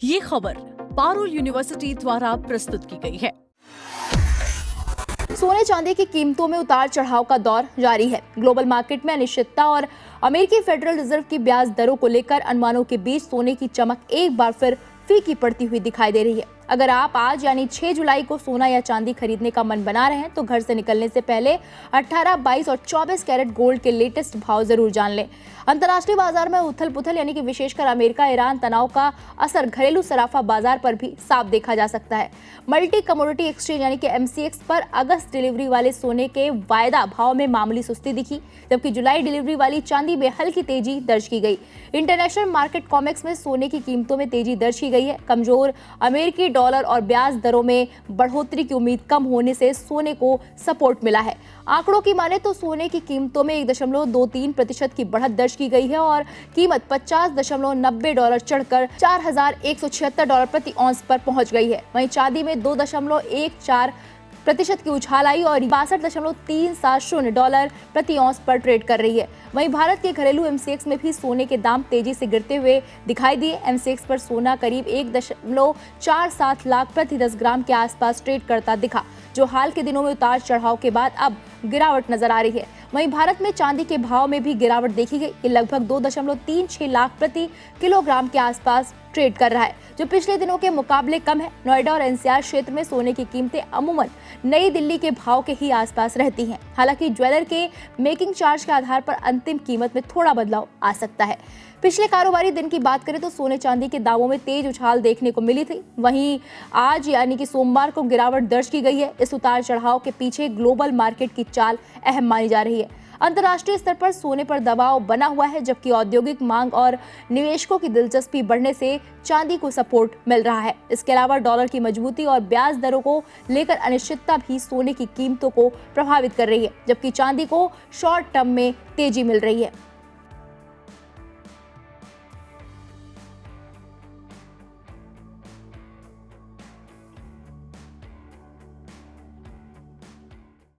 ये खबर पारुल यूनिवर्सिटी द्वारा प्रस्तुत की गई है। सोने चांदी की कीमतों में उतार चढ़ाव का दौर जारी है। ग्लोबल मार्केट में अनिश्चितता और अमेरिकी फेडरल रिजर्व की ब्याज दरों को लेकर अनुमानों के बीच सोने की चमक एक बार फिर फीकी पड़ती हुई दिखाई दे रही है। अगर आप आज यानी 6 जुलाई को सोना या चांदी खरीदने का मन बना रहे हैं तो घर से निकलने से पहले 18, 22 और 24 कैरेट गोल्ड के लेटेस्ट भाव जरूर जान लें। अंतर्राष्ट्रीय बाजार में उथल पुथल यानी कि विशेषकर अमेरिका ईरान तनाव का असर घरेलू सराफा बाजार पर भी साफ देखा जा सकता है। मल्टी कमोडिटी एक्सचेंज यानी कि MCX पर अगस्त डिलीवरी वाले सोने के वायदा भाव में मामूली सुस्ती दिखी, जबकि जुलाई डिलीवरी वाली चांदी में हल्की तेजी दर्ज की गई। इंटरनेशनल मार्केट कॉमेक्स में सोने की कीमतों में तेजी दर्ज की गई है। कमजोर अमेरिकी डॉलर और ब्याज दरों में बढ़ोतरी की उम्मीद कम होने से सोने को सपोर्ट मिला है। आंकड़ों की माने तो सोने की कीमतों में 1.23% की बढ़त दर्ज की गई है और कीमत $50.90 चढ़कर $4,176 प्रति औंस पर पहुंच गई है। वहीं चांदी में 2.14% की उछाल आई और $62.370 प्रति औंस पर ट्रेड कर रही है। वहीं भारत के घरेलू MCX में भी सोने के दाम तेजी से गिरते हुए दिखाई दिए। MCX पर सोना करीब 1.47 लाख प्रति 10 ग्राम के आसपास ट्रेड करता दिखा, जो हाल के दिनों में उतार चढ़ाव के बाद अब गिरावट नजर आ रही है। वहीं भारत में चांदी के भाव में भी गिरावट देखी गई। ये लगभग 2.36 लाख प्रति किलोग्राम के आसपास ट्रेड कर रहा है, जो पिछले दिनों के मुकाबले कम है। नोएडा और NCR क्षेत्र में सोने की कीमतें अमूमन नई दिल्ली के भाव के ही आसपास रहती हैं। हालांकि ज्वेलर के मेकिंग चार्ज के आधार पर अंतिम कीमत में थोड़ा बदलाव आ सकता है। पिछले कारोबारी दिन की बात करें तो सोने चांदी के दामों में तेज उछाल देखने को मिली थी। वहीं आज यानी कि सोमवार को गिरावट दर्ज की गई है। इस उतार चढ़ाव के पीछे ग्लोबल मार्केट की चाल अहम मानी जा रही है। अंतर्राष्ट्रीय स्तर पर सोने पर दबाव बना हुआ है, जबकि औद्योगिक मांग और निवेशकों की दिलचस्पी बढ़ने से चांदी को सपोर्ट मिल रहा है। इसके अलावा डॉलर की मजबूती और ब्याज दरों को लेकर अनिश्चितता भी सोने की कीमतों को प्रभावित कर रही है, जबकि चांदी को शॉर्ट टर्म में तेजी मिल रही है।